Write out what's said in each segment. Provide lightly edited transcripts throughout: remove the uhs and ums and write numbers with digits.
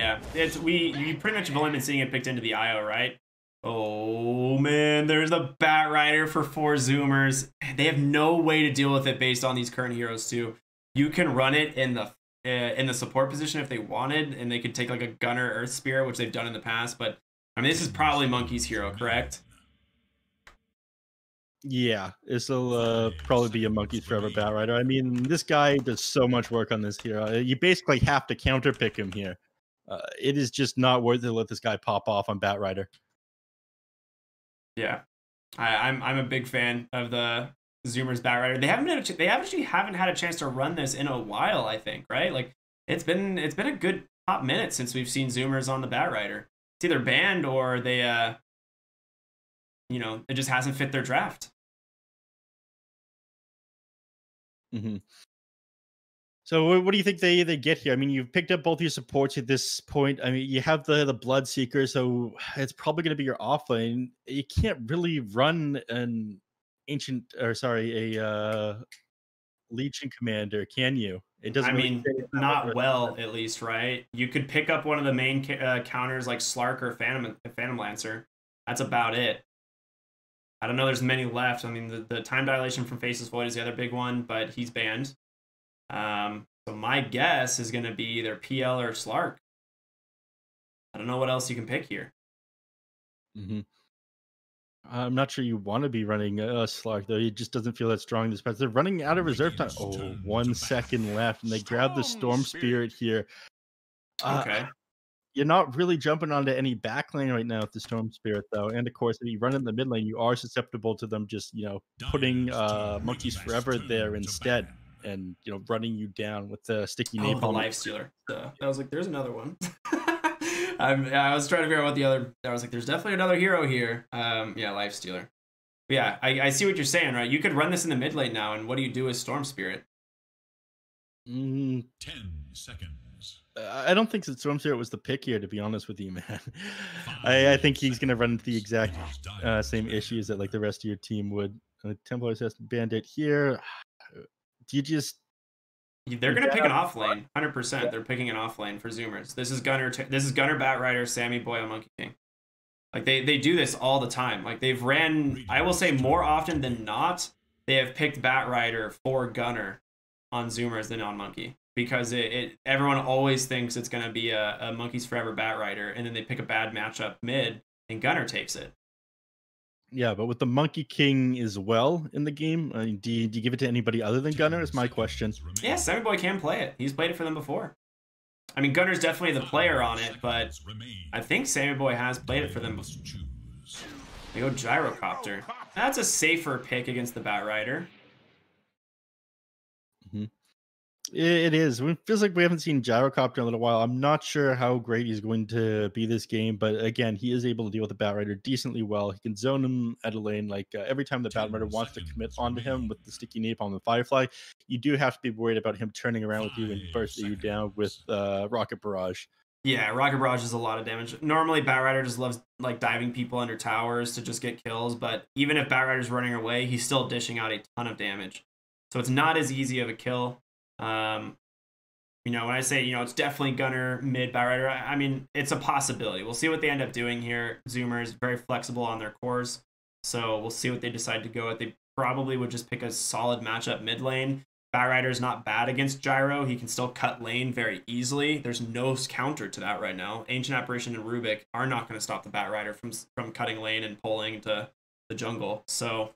Yeah, you pretty much have only been seeing it picked into the IO, right? Oh man, there's the Bat Rider for 4Zoomers. They have no way to deal with it based on these current heroes too. You can run it in the support position if they wanted, and they could take like a Gunner Earth Spear, which they've done in the past. But I mean, this is probably Monkey's hero, correct? Yeah, this'll probably be a Monkeys Forever Bat Rider. I mean, this guy does so much work on this hero. You basically have to counter pick him here. It is just not worth it to let this guy pop off on Bat Rider. Yeah, I'm a big fan of the Zoomers Bat Rider. They actually haven't had a chance to run this in a while. I think, right? Like it's been a good hot minute since we've seen Zoomers on the Bat Rider. It's either banned or they it just hasn't fit their draft. Mm-hmm. So what do you think they get here? I mean, you've picked up both your supports at this point. I mean, you have the Bloodseeker, so it's probably going to be your offlane. You can't really run an a Legion commander, can you? It doesn't. I Really mean, not well, at least, right? You could pick up one of the main counters like Slark or Phantom Lancer. That's about it. I don't know. There's many left. I mean, the time dilation from Faceless Void is the other big one, but he's banned. So my guess is going to be either PL or Slark. I don't know what else you can pick here. Mm-hmm. I'm not sure you want to be running a Slark, though. It just doesn't feel that strong in this patch. They're running out of reserve time. Oh, 1 second left, and they grab the Storm Spirit here. Okay. You're not really jumping onto any backlane right now with the Storm Spirit, though. And of course, if you run in the mid lane, you are susceptible to them just, putting Monkeys Forever there instead, and running you down with the sticky napalm. The Life Stealer. I was like, there's another one. I was trying to figure out what the other. I was like, there's definitely another hero here. Yeah, Life Stealer. But yeah, I see what you're saying, right? You could run this in the mid lane now, and what do you do with Storm Spirit? 10 seconds. I don't think that Storm Spirit was the pick here, to be honest with you, man. I think he's going to run into the exact same issues that like the rest of your team would. Templar Assassin Bandit here. Do you just... They're going to pick an off lane, 100%. They're picking an off lane for Zoomers. This is Gunner Bat Rider, Sammy Boy on Monkey King. Like they do this all the time. Like they've ran, I will say more often than not, they have picked Bat Rider for Gunner on Zoomers than on Monkey. Because everyone always thinks it's going to be a Monkeys Forever Bat Rider, and then they pick a bad matchup mid, and Gunner takes it. Yeah, but with the Monkey King as well in the game, I mean, do you give it to anybody other than Gunner? Is my question. Yeah, Sammy Boy can play it. He's played it for them before. I mean, Gunner's definitely the player on it, but I think Sammy Boy has played it for them before. They go Gyrocopter. That's a safer pick against the Bat Rider. Mm-hmm. It is. It feels like we haven't seen Gyrocopter in a little while. I'm not sure how great he's going to be this game, but again, he is able to deal with the Bat Rider decently well. He can zone him at a lane. Like every time the Bat Rider wants to commit onto him with the sticky napalm and the Firefly, you do have to be worried about him turning around with you and bursting you down with Rocket Barrage. Yeah, Rocket Barrage is a lot of damage. Normally, Bat Rider just loves like diving people under towers to just get kills, but even if Bat Rider's running away, he's still dishing out a ton of damage. So it's not as easy of a kill. When I say, it's definitely Gunner mid Bat Rider, I mean, it's a possibility. We'll see what they end up doing here. Zoomers, very flexible on their cores. So we'll see what they decide to go with. They probably would just pick a solid matchup mid lane. Bat Rider's not bad against Gyro. He can still cut lane very easily. There's no counter to that right now. Ancient Apparition and Rubik are not going to stop the Bat Rider from cutting lane and pulling to the jungle. So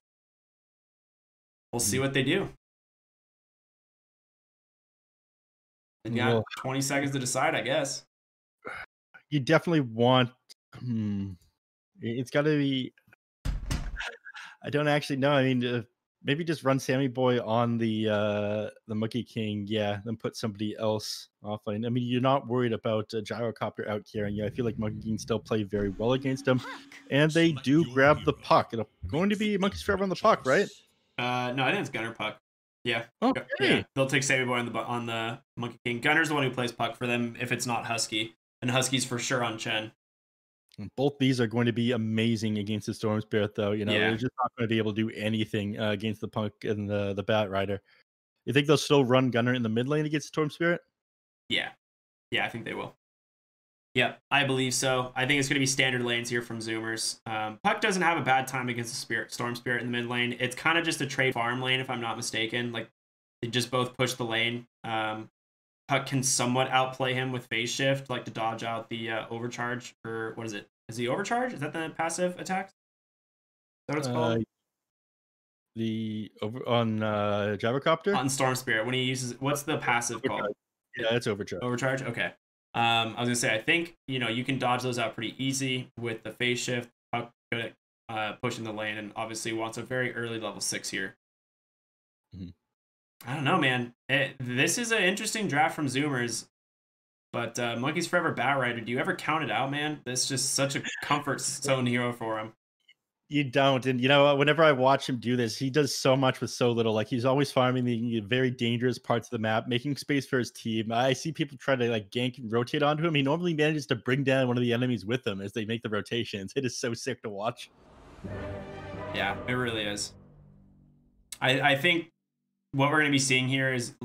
we'll see what they do. They got 20 seconds to decide, I guess. You definitely want... It's got to be... I don't actually know. I mean, maybe just run Sammy Boy on the Monkey King, yeah, then put somebody else offline. I mean, you're not worried about Gyrocopter out here, and I feel like Monkey King still play very well against him. And they do grab the puck. It's going to be Monkeys Forever on the puck, right? No, I think it's Gunner puck. Yeah. Okay. Yeah. They'll take Sammy Boy on the Monkey King. Gunner's the one who plays puck for them if it's not Husky. And Husky's for sure on Chen. Both these are going to be amazing against the Storm Spirit, though. They're just not going to be able to do anything against the Punk and the Bat Rider. You think they'll still run Gunner in the mid lane against Storm Spirit? Yeah. Yeah, I think they will. Yep, I believe so. I think it's going to be standard lanes here from Zoomers. Puck doesn't have a bad time against the Storm Spirit in the mid lane. It's kind of just a trade farm lane, if I'm not mistaken. Like, they just both push the lane. Puck can somewhat outplay him with phase shift, like to dodge out the overcharge, or what is it? Is the overcharge? Is that the passive attack? Is that what it's called? The over on Gyrocopter? On Storm Spirit, when he uses, what's the passive Overcharge. called? Yeah, it's overcharge. Overcharge? Okay. I was gonna say, I think, you know, you can dodge those out pretty easy with the phase shift. Puck good at pushing the lane, and obviously wants a very early level 6 here. Mm-hmm. I don't know, man. This is an interesting draft from Zoomers, but Monkeys Forever Batrider, do you ever count it out, man? This is just such a comfort zone hero for him. You don't. And, you know, whenever I watch him do this, he does so much with so little. Like, he's always farming the very dangerous parts of the map, making space for his team. I see people try to, like, gank and rotate onto him. He normally manages to bring down one of the enemies with him as they make the rotations. It is so sick to watch. Yeah, it really is. I think what we're going to be seeing here is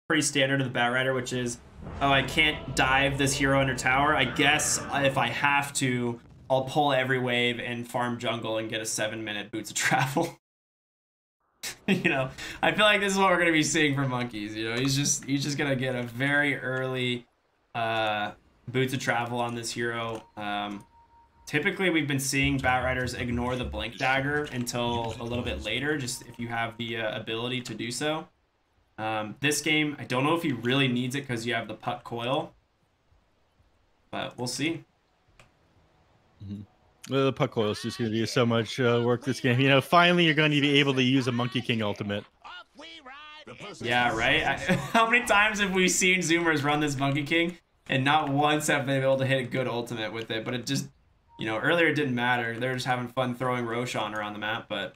pretty standard of the Batrider, which is, oh, I can't dive this hero under tower. I guess if I have to, I'll pull every wave and farm jungle and get a 7-minute boots of travel. You know, I feel like this is what we're going to be seeing from Monkeys. You know, he's just going to get a very early boots of travel on this hero. Typically, we've been seeing Batriders ignore the Blink Dagger until a little bit later, just if you have the ability to do so. This game, I don't know if he really needs it because you have the Puck Coil, but we'll see. Mm-hmm. Well, the Puck Coil is just going to do so much work this game. You know, finally you're going to be able to use a Monkey King ultimate. Yeah, right? How many times have we seen Zoomers run this Monkey King, and not once have they been able to hit a good ultimate with it? But it just, you know, earlier it didn't matter. They're just having fun throwing Roshan around the map, but...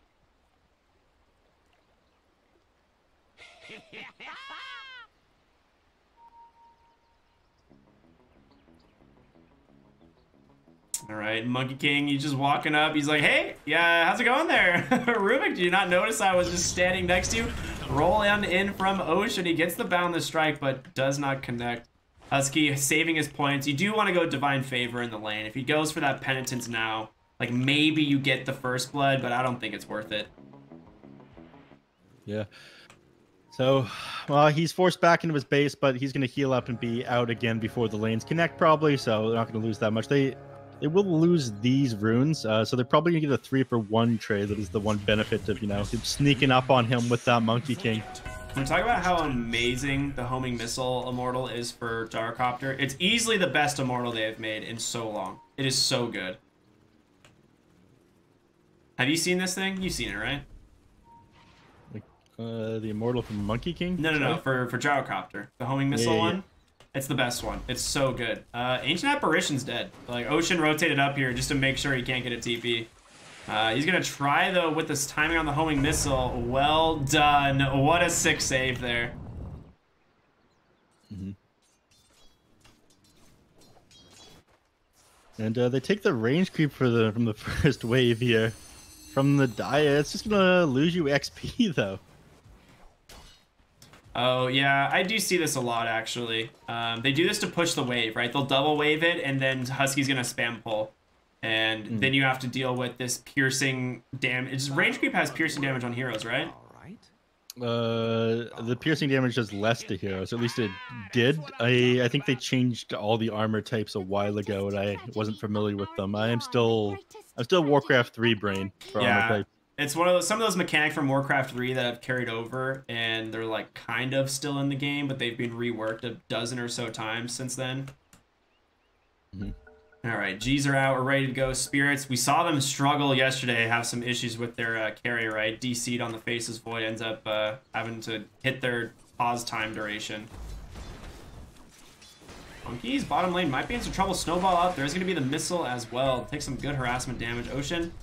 All right, Monkey King, he's just walking up. He's like, hey, yeah, how's it going there? Rubik, do you not notice I was just standing next to you? Roll in from Ocean. He gets the boundless strike, but does not connect. Husky saving his points. You do want to go Divine Favor in the lane. If he goes for that Penitence now, like, maybe you get the first blood, but I don't think it's worth it. Yeah. So, well, he's forced back into his base, but he's going to heal up and be out again before the lanes connect, probably, so they're not going to lose that much. They will lose these runes, so they're probably going to get a 3-for-1 trade. That is the one benefit of, you know, sneaking up on him with that Monkey King. Can we talk about how amazing the homing missile immortal is for Gyrocopter? It's easily the best immortal they have made in so long. It is so good. Have you seen this thing? You've seen it, right? Like, the immortal from Monkey King? No, for Gyrocopter. The homing missile one. It's the best one. It's so good. Ancient Apparition's dead. Like, Ocean rotated up here just to make sure he can't get a TP. He's going to try, though, with this timing on the homing missile. Well done. What a sick save there. Mm-hmm. And they take the range creep from the first wave here. From the Dia. It's just going to lose you XP, though. Oh, yeah, I do see this a lot, actually. They do this to push the wave, right? They'll double wave it, and then Husky's going to spam pull. And then you have to deal with this piercing damage. Range creep has piercing damage on heroes, right? The piercing damage does less to heroes. At least it did. I think they changed all the armor types a while ago, and I wasn't familiar with them. I'm still Warcraft 3 brain for armor types. It's one of some of those mechanics from Warcraft 3 that have carried over, and they're like kind of still in the game, but they've been reworked a dozen or so times since then. Mm-hmm. All right, G's are out. We're ready to go. Spirits, we saw them struggle yesterday, have some issues with their carry, right? DC'd on the Faceless Void, ends up having to hit their pause time duration. Monkeys, bottom lane might be in some trouble. Snowball up. There's going to be the missile as well. Take some good harassment damage. Ocean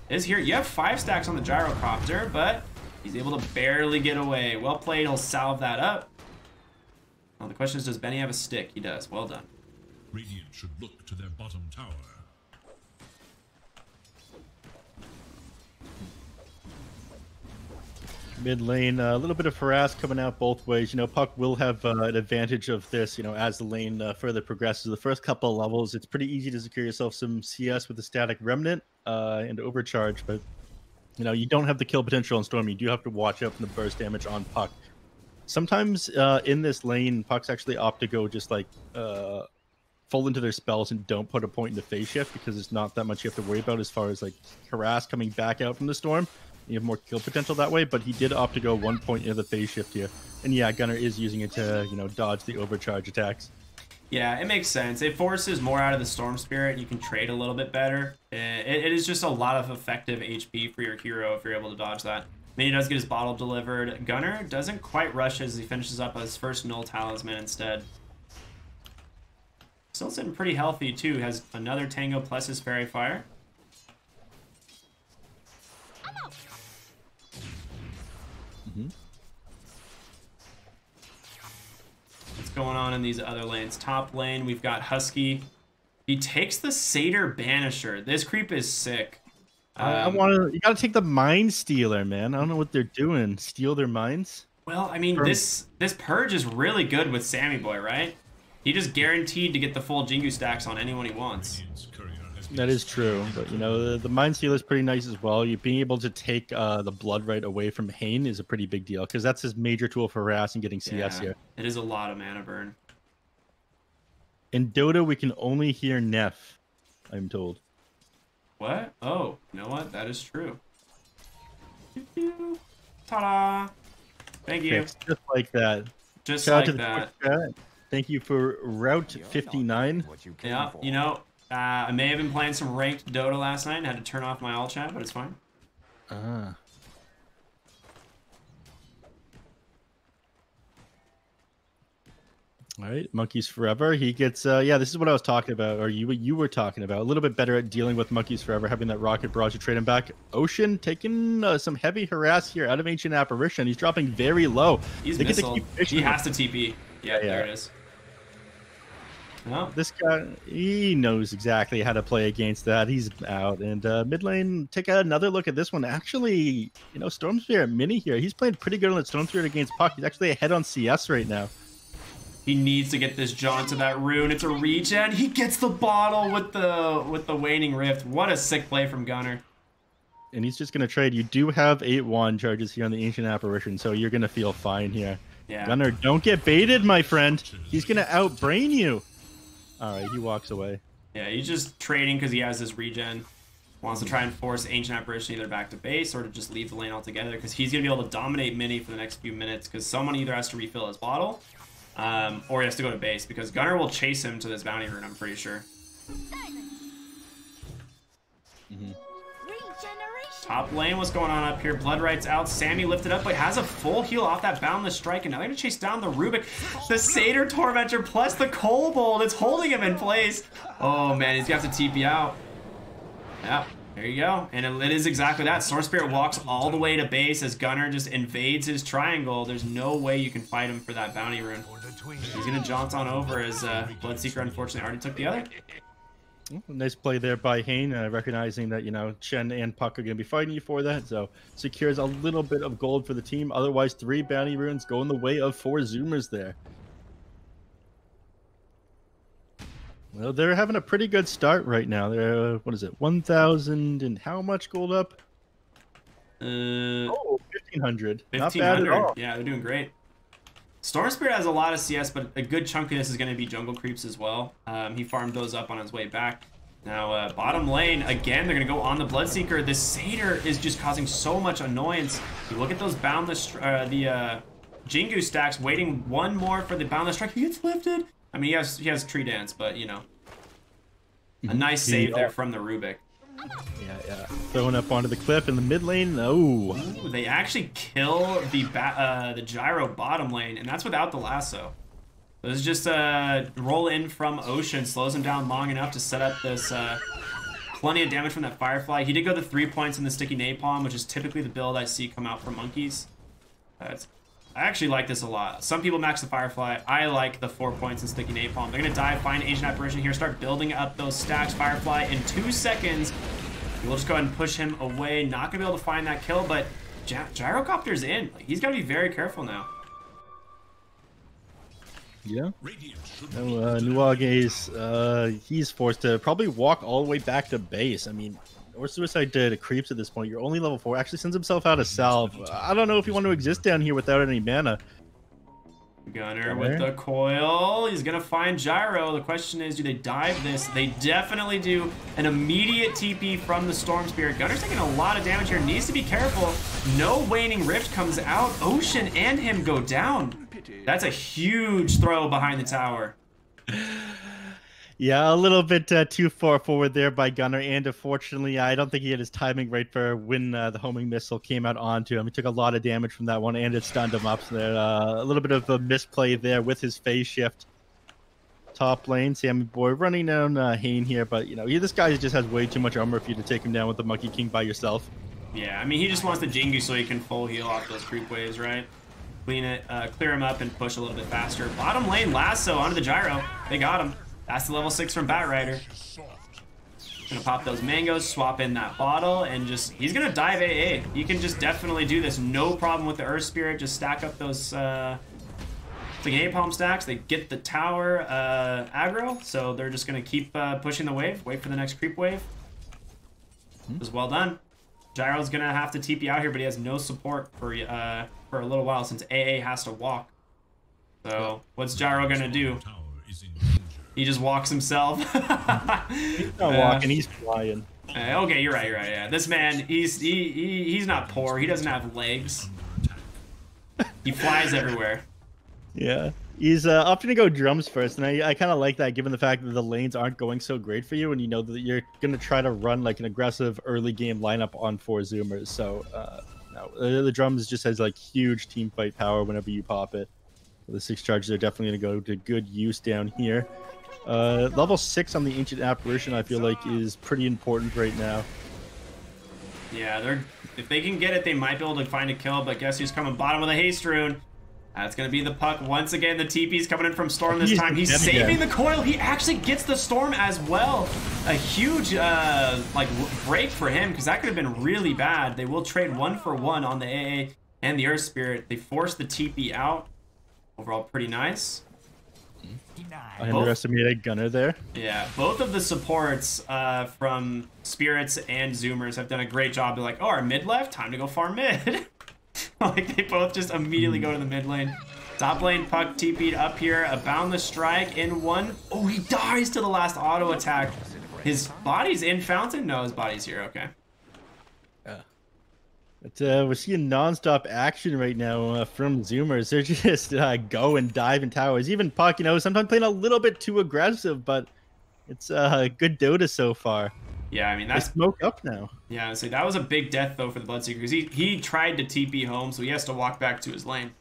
is here. You have 5 stacks on the Gyrocopter, but he's able to barely get away. Well played. He'll salve that up. Well, the question is, does Benny have a stick? He does. Well done. Radiant should look to their bottom tower. Mid lane, a little bit of harass coming out both ways. You know, Puck will have an advantage of this, you know, as the lane further progresses. The first couple of levels, it's pretty easy to secure yourself some CS with the static remnant and overcharge, but, you know, you don't have the kill potential on Storm. You do have to watch out for the burst damage on Puck. Sometimes in this lane, Pucks actually opt to go just like full into their spells and don't put a point into phase shift because it's not that much you have to worry about as far as like harass coming back out from the Storm. You have more kill potential that way, but he did opt to go 1 point into the phase shift here. And yeah, Gunnar is using it to, you know, dodge the overcharge attacks. Yeah, it makes sense. It forces more out of the Storm Spirit. You can trade a little bit better. It is just a lot of effective HP for your hero if you're able to dodge that. I mean, he does get his bottle delivered. Gunnar doesn't quite rush as he finishes up his first Null Talisman instead. Still sitting pretty healthy, too. Has another Tango plus his Fairy Fire. What's going on in these other lanes? Top lane, we've got Husky. He takes the Satyr Banisher. This creep is sick. I want to. You got to take the Mind Stealer, man. I don't know what they're doing. Steal their minds. Well, I mean, this purge is really good with Sammy Boy, right? He just guaranteed to get the full Jingu stacks on anyone he wants. That is true, but you know the Mind Stealer is pretty nice as well. You being able to take the Blood Right away from Hane is a pretty big deal because that's his major tool for harass and getting CS here. It is a lot of mana burn. In Dota, we can only hear Neph, I'm told. What? Oh, you know what? That is true. Ta-da! Thank you. Just like that. Just Shout like that. Thank you for Route 59. Yeah, you know, I may have been playing some ranked Dota last night and had to turn off my all chat, but it's fine. Ah. All right, Monkeys Forever. He gets, yeah, this is what I was talking about, or you were talking about. A little bit better at dealing with Monkeys Forever, having that rocket barrage to trade him back. Ocean taking some heavy harass here out of Ancient Apparition. He's dropping very low. He's missiled. He has to TP. Yeah, there it is. No. This guy, he knows exactly how to play against that. He's out. And mid lane, take another look at this one. Actually, you know, Storm Spirit Mini here. He's playing pretty good on that Storm Spirit against Puck. He's actually ahead on CS right now. He needs to get this jaunt to that rune. It's a regen. He gets the bottle with the waning rift. What a sick play from Gunnar. And he's just going to trade. You do have 8 wand charges here on the Ancient Apparition, so you're going to feel fine here. Yeah. Gunnar, don't get baited, my friend. He's going to outbrain you. All right, he walks away. Yeah, he's just trading because he has this regen. Wants to try and force Ancient Apparition either back to base or to just leave the lane altogether because he's going to be able to dominate Mini for the next few minutes because someone either has to refill his bottle or he has to go to base because Gunnar will chase him to this bounty rune, I'm pretty sure. Top lane, what's going on up here? Blood Right's out. Sammy lifted up, but has a full heal off that Boundless Strike, and now they're going to chase down the Rubik. The Satyr Tormentor plus the Kobold. It's holding him in place. Oh, man, he's going to have to TP out. Yeah, there you go. And it is exactly that. Storm Spirit walks all the way to base as Gunnar just invades his triangle. There's no way you can fight him for that bounty rune. He's going to jaunt on over as Bloodseeker unfortunately already took the other. Nice play there by Hane, recognizing that, you know, Chen and Puck are going to be fighting you for that. So secures a little bit of gold for the team. Otherwise, 3 bounty runes go in the way of 4Zoomers there. Well, they're having a pretty good start right now. They're, what is it, 1,000 and how much gold up? 1,500. Not bad at all. Yeah, they're doing great. Storm Spirit has a lot of CS, but a good chunk of this is going to be jungle creeps as well. He farmed those up on his way back. Now, bottom lane, again, they're going to go on the Bloodseeker. This Satyr is just causing so much annoyance. You look at those Boundless, the Jingu stacks, waiting one more for the Boundless Strike. He gets lifted. I mean, he has Tree Dance, but, you know, a nice save there from the Rubik. Yeah. Throwing up onto the cliff in the mid lane. Oh, they actually kill the gyro bottom lane, and that's without the lasso. This is just a roll in from Ocean, slows him down long enough to set up this plenty of damage from that Firefly. He did go the 3 points in the Sticky Napalm, which is typically the build I see come out from Monkeys. I actually like this a lot. Some people max the Firefly. I like the 4 points in Sticky Napalm. They're going to dive, find Ancient Apparition here, start building up those stacks. Firefly in 2 seconds. We'll just go ahead and push him away. Not going to be able to find that kill, but Gyrocopter's in. Like, he's got to be very careful now. Yeah. Nuage's, he's forced to probably walk all the way back to base. I mean, or suicide to creeps at this point. You're only level 4. Actually sends himself out of salve. I don't know if you want to exist down here without any mana. Gunner with the coil. He's going to find Gyro. The question is, do they dive this? They definitely do. An immediate TP from the Storm Spirit. Gunner's taking a lot of damage here. Needs to be careful. No Waning Rift comes out. Ocean and him go down. That's a huge throw behind the tower. Yeah, a little bit too far forward there by Gunner, and unfortunately, I don't think he had his timing right for when the homing missile came out onto him. He took a lot of damage from that one, and it stunned him up. So there, a little bit of a misplay there with his phase shift. Top lane, Sammy Boy running down Hane here, but you know, this guy just has way too much armor for you to take him down with the Monkey King by yourself. Yeah, I mean, he just wants the Jingu so he can full heal off those creep waves, right? Clean it, clear him up, and push a little bit faster. Bottom lane, Lasso onto the Gyro. They got him. That's the level 6 from Batrider. Gonna pop those mangoes, swap in that bottle, and just, he's gonna dive AA. He can just definitely do this. No problem with the Earth Spirit. Just stack up those like napalm stacks. They get the tower aggro, so they're just gonna keep pushing the wave. Wait for the next creep wave. It was well done. Gyro's gonna have to TP out here, but he has no support for a little while since AA has to walk. So what's Gyro gonna do? He just walks himself. He's not walking, he's flying. Okay, you're right. Yeah, this man, he's not poor. He doesn't have legs. He flies everywhere. Yeah, he's opting to go drums first, and I kind of like that, given the fact that the lanes aren't going so great for you, and you know that you're gonna try to run like an aggressive early game lineup on 4Zoomers. So no, the drums just has like huge team fight power whenever you pop it. The 6 charges are definitely gonna go to good use down here. Level 6 on the Ancient Apparition, I feel like, is pretty important right now. Yeah, if they can get it, they might be able to find a kill, but guess who's coming bottom with a haste rune? That's going to be the Puck. Once again, the TP's coming in from Storm this time. He's saving the coil. He actually gets the Storm as well. A huge like break for him, because that could have been really bad. They will trade 1-for-1 on the AA and the Earth Spirit. They force the TP out. Overall, pretty nice. I underestimated Gunner there. Yeah, both of the supports from Spirits and Zoomers have done a great job. They're like, oh, our mid left? Time to go farm mid. Like, they both just immediately go to the mid lane. Top lane, Puck TP'd up here. A Boundless Strike in one. Oh, he dies to the last auto attack. His body's in Fountain? No, his body's here. Okay. But we're seeing non-stop action right now from Zoomers. They're just go and dive in towers. Even Puck, sometimes playing a little bit too aggressive, but it's good Dota so far. Yeah, I mean, that's smoke up now. Yeah, so that was a big death though for the Bloodseeker, because he tried to TP home, so he has to walk back to his lane.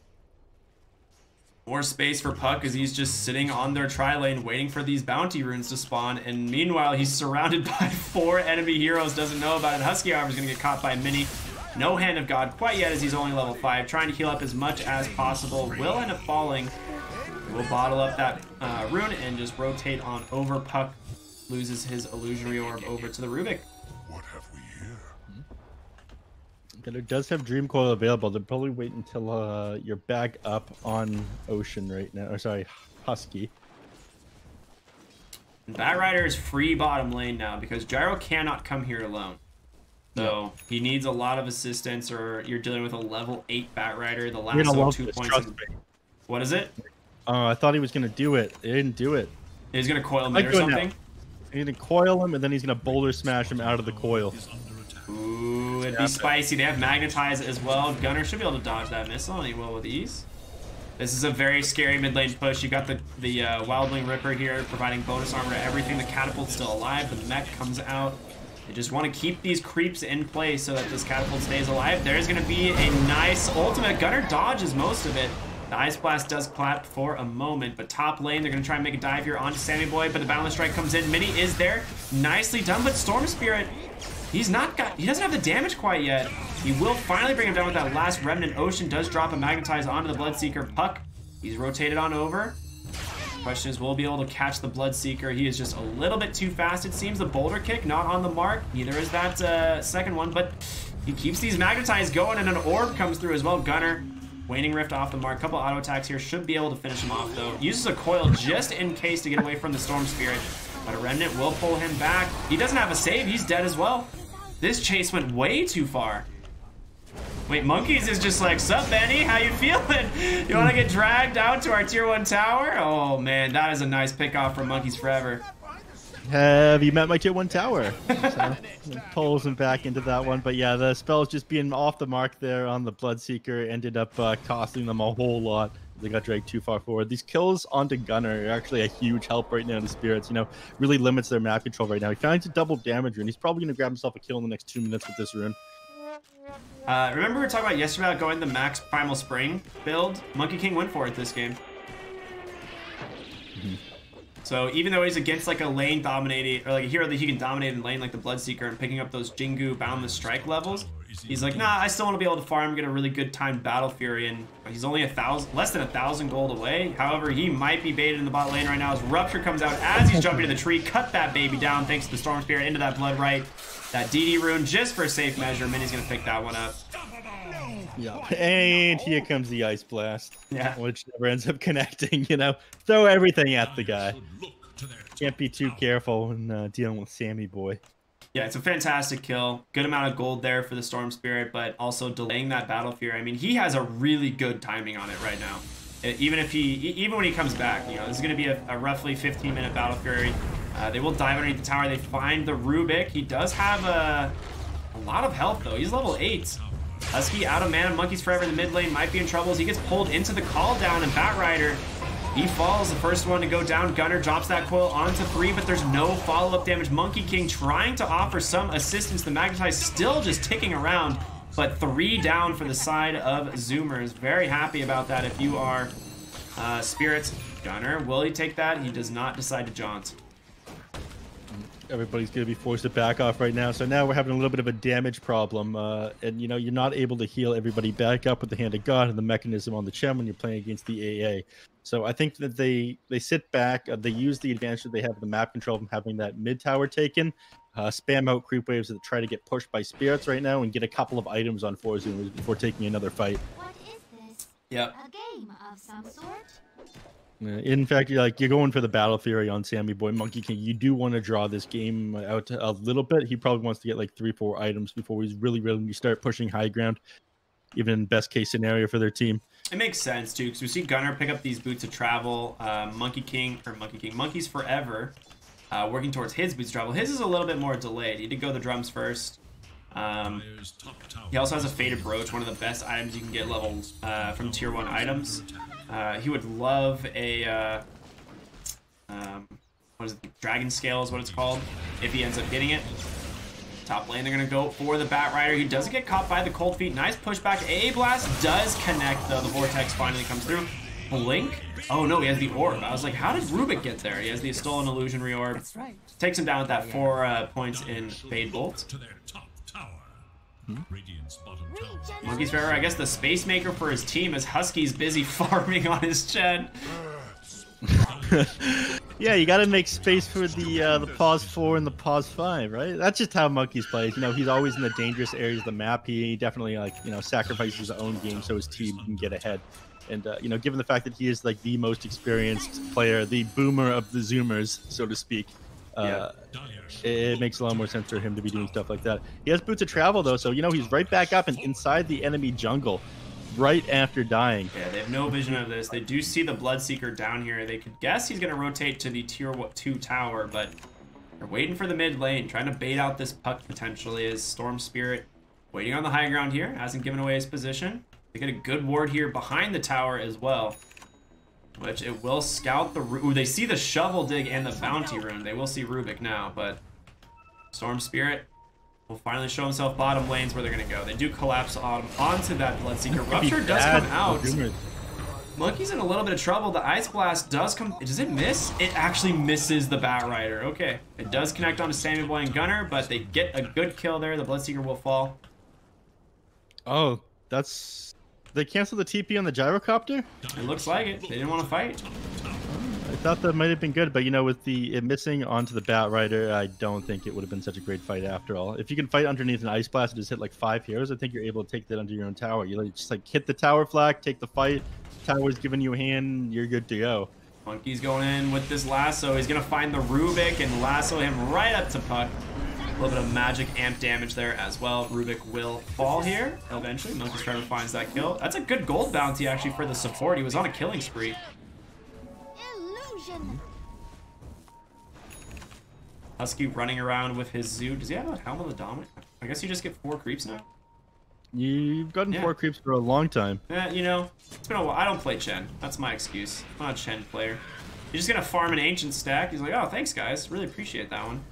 More space for Puck as he's just sitting on their tri-lane waiting for these bounty runes to spawn, and meanwhile he's surrounded by 4 enemy heroes, doesn't know about it. Husky, however, is going to get caught by Mini. No Hand of God quite yet, as he's only level 5, trying to heal up as much as possible. Will end up falling. We'll bottle up that rune and just rotate on over. Puck loses his illusionary orb over to the Rubik. What have we here? But it does have Dream Coil available. They'll probably wait until you're back up on Ocean right now. Or sorry, Husky. Batrider is free bottom lane now because Gyro cannot come here alone. So he needs a lot of assistance, or you're dealing with a level 8 Batrider. The last 2 points. What is it? Oh, I thought he was going to do it. He didn't do it. He's going to coil mid or something? He's going to coil him, and then he's going to boulder smash him out of the coil. Ooh, it'd be spicy. They have Magnetize as well. Gunner should be able to dodge that missile, and he will with ease. This is a very scary mid lane push. You got the Wildling Ripper here, providing bonus armor to everything. The Catapult's still alive. The mech comes out. They just want to keep these creeps in place so that this Catapult stays alive. There's going to be a nice ultimate. Gunner dodges most of it. The Ice Blast does clap for a moment, but top lane, they're going to try and make a dive here onto Sammy Boy, but the Boundless Strike comes in. Mini is there. Nicely done, but Storm Spirit, he doesn't have the damage quite yet. He will finally bring him down with that last Remnant. Ocean does drop a Magnetize onto the Bloodseeker. Puck, he's rotated on over. Question is, will be able to catch the Bloodseeker. He is just a little bit too fast, it seems. The Boulder Kick not on the mark. Neither is that second one, but He keeps these magnetized going, and an orb comes through as well. Gunner, Waning Rift off the mark. Couple auto attacks here. Should be able to finish him off, though. Uses a coil just in case to get away from the Storm Spirit. But a Remnant will pull him back. He doesn't have a save. He's dead as well. This chase went way too far. Wait, Monkeys is just like, sup, Benny? How you feeling? You want to get dragged out to our tier 1 tower? Oh, man, that is a nice pick off from Monkeys Forever. Have you met my tier 1 tower? So, pulls him back into that one. But yeah, the spells just being off the mark there on the Bloodseeker ended up costing them a whole lot. They got dragged too far forward. These kills onto Gunner are actually a huge help right now to Spirits. You know, really limits their map control right now. He finds a double damage rune. He's probably going to grab himself a kill in the next 2 minutes with this rune. Remember we were talking about yesterday about going the max Primal Spring build? Monkey King went for it this game. So even though he's against like a lane dominating, or like a hero that he can dominate in lane like the Bloodseeker and picking up those Jingu Boundless Strike levels, he's like, nah, I still want to be able to farm, get a really good timed Battle Fury, and he's only less than 1,000 gold away. However, he might be baited in the bot lane right now as Rupture comes out as he's jumping to the tree, cut that baby down thanks to the Storm Spirit into that Blood Right. That DD rune just for safe measure. Minnie's gonna pick that one up. Yeah, and here comes the Ice Blast. Yeah, which never ends up connecting. You know, throw everything at the guy. Can't be too careful when dealing with Sammy Boy. Yeah, it's a fantastic kill. Good amount of gold there for the Storm Spirit, but also delaying that Battle Fury. I mean, he has a really good timing on it right now. Even when he comes back, you know, this is going to be a roughly 15-minute Battle Fury. They will dive underneath the tower. They find the Rubik. He does have a lot of health, though. He's level 8. Husky out of mana. Monkeys Forever in the mid lane might be in trouble as he gets pulled into the call down, and Batrider, he falls, the first one to go down. Gunner drops that coil onto 3, but there's no follow-up damage. Monkey King trying to offer some assistance. The Magnetize still just ticking around, but 3 down for the side of Zoomers. Very happy about that if you are Spirits. Gunner, will he take that? He does not decide to jaunt. Everybody's going to be forced to back off right now. So now we're having a little bit of a damage problem. And, you know, you're not able to heal everybody back up with the Hand of God and the mechanism on the Chem when you're playing against the AA. So I think that they sit back. They use the advantage that they have in the map control from having that mid tower taken. Spam out creep waves that try to get pushed by Spirits right now and get a couple of items on 4Zoomers before taking another fight. What is this? Yep. A game of some sort? In fact, you're going for the Battle Fury on Sammy Boy. Monkey King, you do want to draw this game out a little bit. He probably wants to get like 3-4 items before he's really start pushing high ground, even in best case scenario for their team. It makes sense too, because we see Gunner pick up these Boots of Travel. Monkeys Forever, working towards his Boots of Travel. His is a little bit more delayed. He did go the drums first. He also has a Faded Brooch, one of the best items you can get leveled from tier 1 items. He would love a what is it? Dragon Scale is what it's called, if he ends up getting it. Top lane, they're gonna go for the Batrider. He doesn't get caught by the Cold Feet. Nice pushback. AA Blast does connect though. The Vortex finally comes through. Blink. Oh no, he has the orb. I was like, how did Rubik get there? He has the Stolen Illusion reorb. That's right. Takes him down with that 4 points in Fade Bolt. Monkeys Forever, I guess the Space Maker for his team as Husky's busy farming on his Chen. Yeah, you got to make space for the pause 4 and the pause 5, right? That's just how Monkeys plays. You know, he's always in the dangerous areas of the map. He definitely, like, you know, sacrifices his own game so his team can get ahead. And, you know, given the fact that he is, like, the most experienced player, the boomer of the Zoomers, so to speak, it makes a lot more sense for him to be doing stuff like that. He has Boots of Travel, though, so, you know, he's right back up and inside the enemy jungle right after dying. Yeah, they have no vision of this. They do see the Bloodseeker down here. They could guess he's going to rotate to the tier 2 tower, but they're waiting for the mid lane, trying to bait out this puck potentially as Storm Spirit waiting on the high ground here. Hasn't given away his position. They get a good ward here behind the tower as well, which it will scout the... Ooh, they see the Shovel Dig and the Bounty Rune. They will see Rubik now, but Storm Spirit will finally show himself bottom lanes where they're going to go. They do collapse onto that Bloodseeker. Rupture does come out. Monkey's in a little bit of trouble. The Ice Blast does come... Does it miss? It actually misses the Batrider. Okay. It does connect onto Sammy Boy and Gunner, but they get a good kill there. The Bloodseeker will fall. Oh, that's... They canceled the TP on the gyrocopter? It looks like it. They didn't want to fight. thought that might have been good, but you know, with it missing onto the Bat Rider, I don't think it would have been such a great fight after all. If you can fight underneath an Ice Blast and just hit like 5 heroes, I think you're able to take that under your own tower. You just like hit the tower flag, take the fight, tower's giving you a hand, you're good to go. Monkey's going in with this lasso. He's gonna find the Rubik and lasso him right up to Puck. A little bit of magic amp damage there as well. Rubik will fall here eventually. Monkey's Forever finds that kill. That's a good gold bounty actually for the support. He was on a killing spree. Illusion. Husky running around with his Zoo. Does he have a Helm of the Dominant? I guess you just get 4 creeps now. You've gotten 4 creeps for a long time. Yeah, you know, it's been a while. I don't play Chen. That's my excuse. I'm not a Chen player. You're just gonna farm an ancient stack. He's like, oh, thanks guys. Really appreciate that one.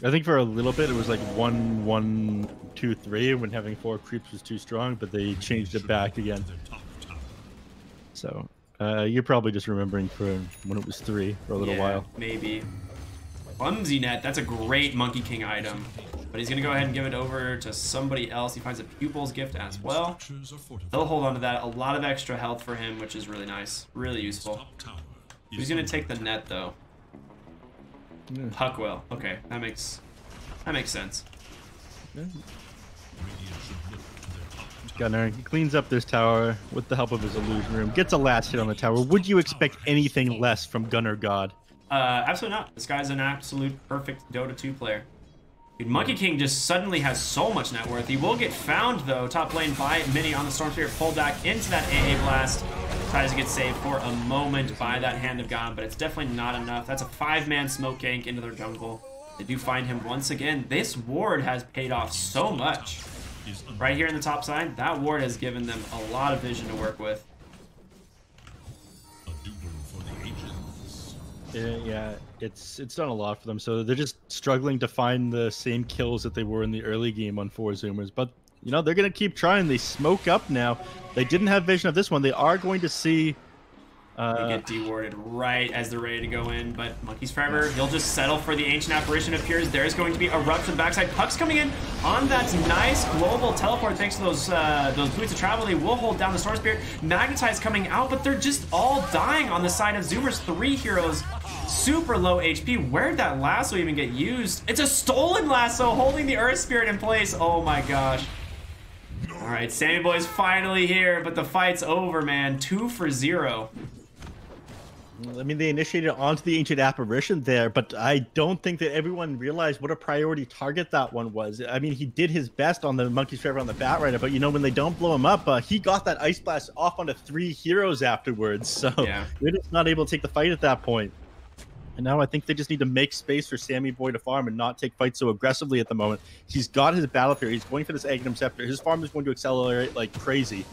I think for a little bit it was like 1, 1, 2, 3 when having 4 creeps was too strong, but they changed it back again. So you're probably just remembering for when it was 3 for a little while. Maybe. Clumsy Net. That's a great Monkey King item. But he's going to go ahead and give it over to somebody else. He finds a Pupil's Gift as well. He'll hold on to that. A lot of extra health for him, which is really nice. Really useful. He's going to take the net, though. Yeah. Puck will. Okay, that makes sense. Yeah. Gunner, he cleans up this tower with the help of his illusion room. Gets a last hit on the tower. Would you expect anything less from Gunner God? Absolutely not. This guy's an absolute perfect Dota 2 player. Dude, Monkey King just suddenly has so much net worth. He will get found, though, top lane by Mini on the Storm Spirit. Pulled back into that AA Blast. Tries to get saved for a moment by that Hand of God, but it's definitely not enough. That's a 5-man smoke gank into their jungle. They do find him once again. This ward has paid off so much. Right here in the top side, that ward has given them a lot of vision to work with. Yeah, it's done a lot for them. So they're just struggling to find the same kills that they were in the early game on 4Zoomers. But, you know, they're going to keep trying. They smoke up now. They didn't have vision of this one. They are going to see... They get dewarded right as they're ready to go in, but Monkey's Forever, he'll just settle for the Ancient Apparition. Appears there's going to be a Rush to the backside. Puck's coming in on that nice global teleport thanks to those boots of travel. They will hold down the Storm Spirit. Magnetize coming out, but they're just all dying on the side of Zoomers. 3 heroes, super low HP. Where'd that lasso even get used? It's a stolen lasso holding the Earth Spirit in place. Oh my gosh. All right, Sammy Boy's finally here, but the fight's over, man. 2 for 0. I mean, they initiated onto the Ancient Apparition there, but I don't think that everyone realized what a priority target that one was. I mean, he did his best on the Monkey's Forever on the Bat Rider, but, you know, when they don't blow him up, he got that Ice Blast off onto 3 heroes afterwards, so yeah. They're just not able to take the fight at that point. And now I think they just need to make space for Sammy Boy to farm and not take fights so aggressively at the moment. He's got his battle period. He's going for this Aghanim Scepter. His farm is going to accelerate like crazy.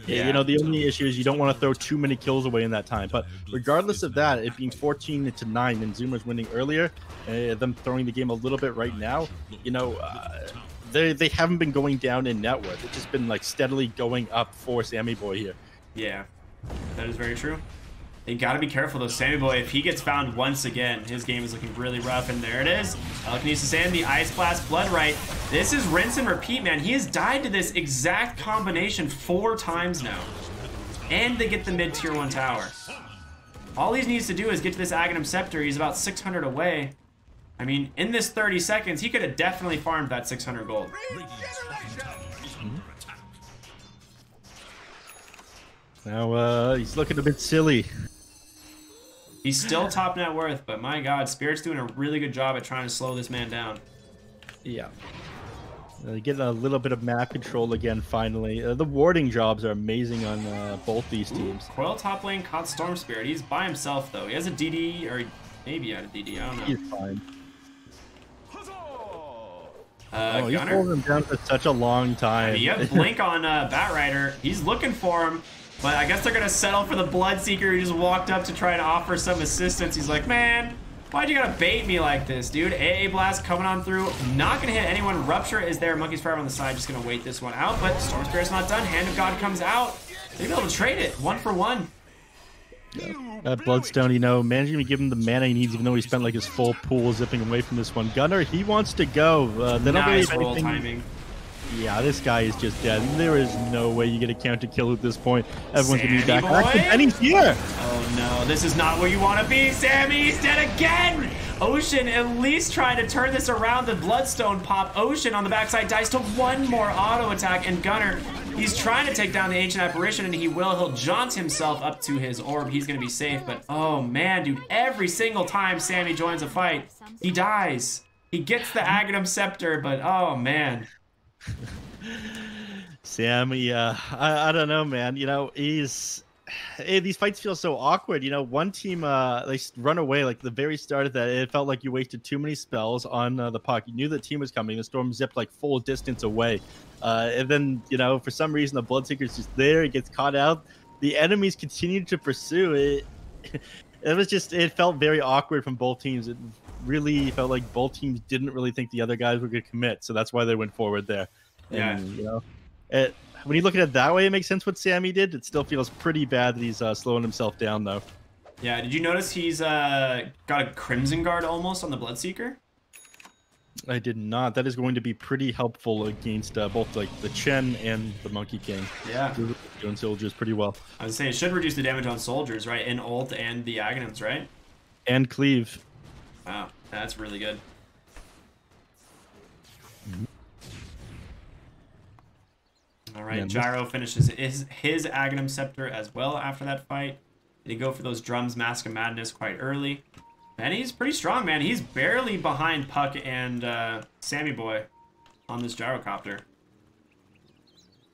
Yeah, you know, the only issue is you don't want to throw too many kills away in that time. But regardless of that, it being 14-9 and Zoomers winning earlier, them throwing the game a little bit right now, you know, they haven't been going down in net worth. It's just been like steadily going up for Sammy Boy here. Yeah, that is very true. They gotta be careful though. Sammy Boy, if he gets found once again, his game is looking really rough. And there it is. Telekinesis and the Ice Blast Blood Right. This is rinse and repeat, man. He has died to this exact combination 4 times now. And they get the mid-tier 1 tower. All he needs to do is get to this Aghanim Scepter. He's about 600 away. I mean, in this 30 seconds, he could have definitely farmed that 600 gold. Now, he's looking a bit silly. He's still top net worth, but my god, Spirit's doing a really good job at trying to slow this man down. Yeah. Getting a little bit of map control again, finally. The warding jobs are amazing on both these teams. Coil top lane caught Storm Spirit. He's by himself, though. He has a DD, or maybe he had a DD, I don't know. He's fine. He's holding him down for such a long time. I mean, you have Blink on Bat Rider. He's looking for him. But I guess they're going to settle for the Bloodseeker who just walked up to try to offer some assistance. He's like, man, why'd you gotta bait me like this, dude? AA Blast coming on through. Not going to hit anyone. Rupture is there. Monkey's Forever on the side. Just going to wait this one out. But Storm Spirit's not done. Hand of God comes out. They'll be able to trade it. 1 for 1. Yeah. That Bloodstone, you know, managing to give him the mana he needs, even though he spent like his full pool zipping away from this one. Gunner, he wants to go. They don't really have anything. Timing. Yeah, this guy is just dead. There is no way you get a counter kill at this point. Everyone's gonna be back. Boy? And he's here. Oh no, this is not where you want to be, Sammy's dead again! Ocean at least trying to turn this around. The Bloodstone pop. Ocean on the backside dies to one more auto attack, and Gunner, he's trying to take down the Ancient Apparition, and he'll jaunt himself up to his orb. He's gonna be safe, but oh man, dude, every single time Sammy joins a fight, he dies. He gets the Aghanim Scepter, but oh man. Sammy, I don't know, man. You know, these fights feel so awkward. You know, one team they run away like the very start of that. It felt like you wasted too many spells on the puck. You knew the team was coming. The storm zipped like full distance away, and then you know for some reason the Bloodseeker's just there. It gets caught out. The enemies continued to pursue it. It felt very awkward from both teams. It really felt like both teams didn't really think the other guys were going to commit, so that's why they went forward there. Yeah. And, you know, when you look at it that way, it makes sense what Sammy did. It still feels pretty bad that he's slowing himself down, though. Yeah, did you notice he's got a Crimson Guard almost on the Bloodseeker? I did not. That is going to be pretty helpful against both like the Chen and the Monkey King. Yeah. Doing soldiers pretty well. I was saying it should reduce the damage on soldiers, right? In ult and the Aghanims, right? And cleave. Wow, that's really good. All right, Gyro finishes his Aghanim Scepter as well after that fight. Did he go for those drums, Mask of Madness quite early? And he's pretty strong, man. He's barely behind Puck and Sammy Boy on this gyrocopter.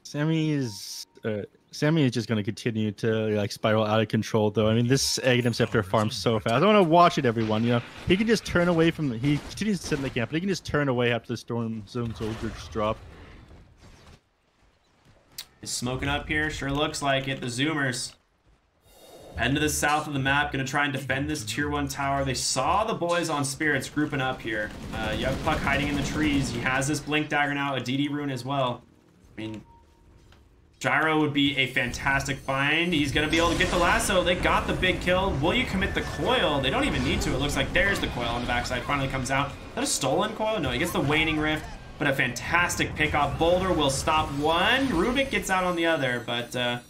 Sammy is just going to continue to like spiral out of control, though. I mean, this Aghanim Scepter farms so fast. I want to watch it, everyone. You know, he can just turn away from. He continues to sit in the camp, but he can just turn away after the Storm Zone soldiers drop. He's smoking up here. Sure looks like it. The Zoomers. Heading to the south of the map, gonna try and defend this tier 1 tower. They saw the boys on Spirits grouping up here. You have Puck hiding in the trees. He has this Blink Dagger now, a DD rune as well. I mean, Gyro would be a fantastic find. He's gonna be able to get the lasso. They got the big kill. Will you commit the coil? They don't even need to. It looks like there's the coil on the backside. Finally comes out. Is that a stolen coil? No, he gets the Waning Rift, but a fantastic pickoff. Boulder will stop one. Rubik gets out on the other, but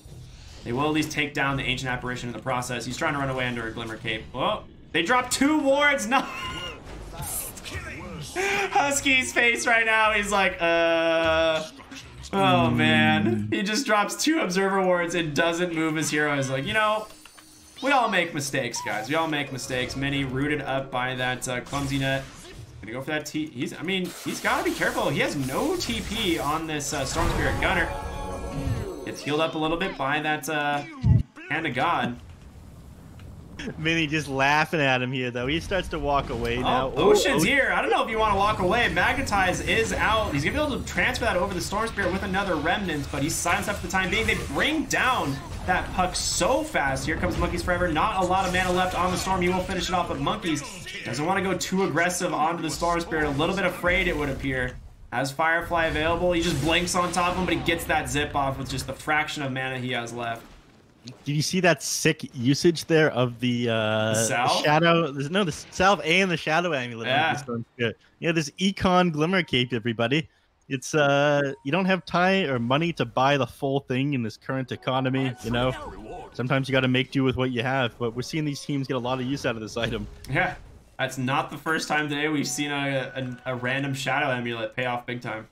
they will at least take down the Ancient Apparition in the process. He's trying to run away under a Glimmer Cape. Oh, they dropped 2 wards. No. Husky's face right now. He's like, oh man. He just drops 2 Observer wards and doesn't move his hero. He's like, you know, we all make mistakes, guys. We all make mistakes. Many rooted up by that clumsy net. Gonna go for that T. He's got to be careful. He has no TP on this Storm Spirit Gunner. Gets healed up a little bit by that Hand of God. Minnie just laughing at him here, though. He starts to walk away now. Ocean's here. I don't know if you want to walk away. Magnetize is out. He's going to be able to transfer that over the Storm Spirit with another Remnant, but he's silenced up for the time being. They bring down that Puck so fast. Here comes Monkeys Forever. Not a lot of mana left on the Storm. He will finish it off, but Monkeys doesn't want to go too aggressive onto the Storm Spirit. A little bit afraid, it would appear. Has Firefly available. He just blinks on top of him, but he gets that zip off with just the fraction of mana he has left. Did you see that sick usage there of the shadow? No, the salve and the shadow amulet. Yeah, this Econ Glimmer Cape, everybody. It's you don't have time or money to buy the full thing in this current economy. You know, sometimes you got to make do with what you have. But we're seeing these teams get a lot of use out of this item. Yeah, that's not the first time today we've seen a random shadow amulet pay off big time.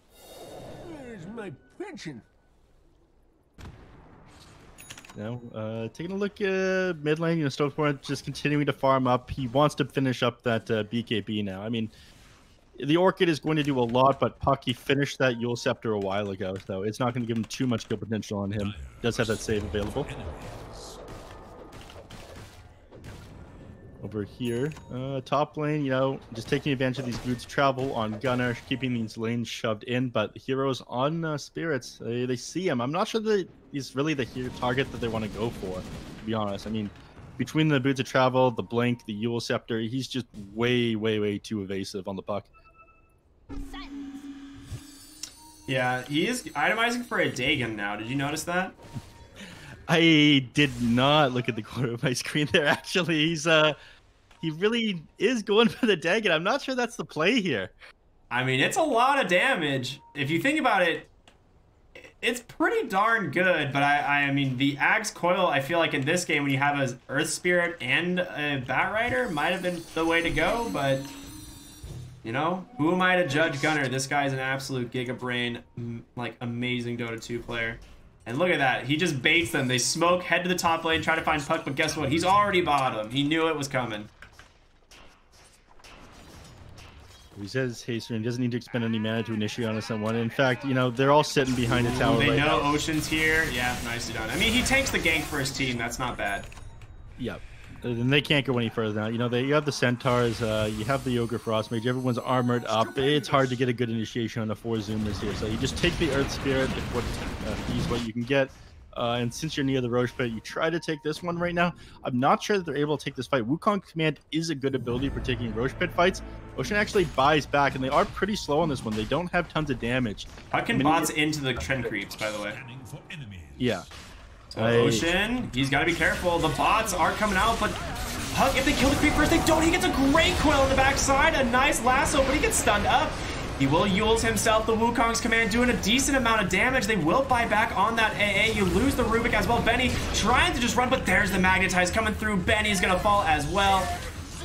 Where's my pension? Taking a look at mid lane, Stokesport just continuing to farm up. He wants to finish up that BKB now. I mean, the Orchid is going to do a lot, but Puck, he finished that Yule Scepter a while ago, so it's not going to give him too much kill potential on him. Does have that save available. Over here, top lane, just taking advantage of these dudes' travel on Gunner, keeping these lanes shoved in, but the heroes on Spirits, they see him. I'm not sure that he's really the target that they want to go for, to be honest. I mean, between the boots of travel, the blink, the Yule Scepter, he's just way, way, way too evasive on the Puck. Yeah, he is itemizing for a Dagon now. Did you notice that? I did not look at the corner of my screen there, actually. He really is going for the Dagon. I'm not sure that's the play here. I mean, it's a lot of damage. If you think about it, it's pretty darn good. But I mean, the Ag's Coil, I feel like in this game, when you have an Earth Spirit and a Bat Rider, might have been the way to go. But, you know, who am I to judge Gunnar? This guy's an absolute Giga Brain, like, amazing Dota 2 player. And look at that. He just baits them. They smoke, head to the top lane, try to find Puck, but guess what? He's already bottom. He knew it was coming. He says Haster doesn't need to expend any mana to initiate on someone. In fact, you know, they're all sitting behind a tower. They right know now. Ocean's here. Yeah, nicely done. I mean, he takes the gank for his team. That's not bad. Yep. And they can't go any further now. You know, you have the Centaurs, you have the Ogre Frost Mage, everyone's armored up. It's hard to get a good initiation on the 4Zoomers here. So you just take the Earth Spirit, use what you can get. And since you're near the Roche Pit, you try to take this one right now. I'm not sure that they're able to take this fight. Wukong Command is a good ability for taking Roche Pit fights. Ocean actually buys back, and they are pretty slow on this one. They don't have tons of damage. Puck and bots into the trend creeps, by the way. Yeah. So Ocean, he's got to be careful. The bots are coming out, but Puck, if they kill the creep first, they don't. He gets a great coil on the backside, a nice lasso, but he gets stunned up. He will Yules himself. The Wukong's command doing a decent amount of damage. They will buy back on that AA. You lose the Rubik as well. Benny trying to just run, but there's the Magnetize coming through. Benny's going to fall as well.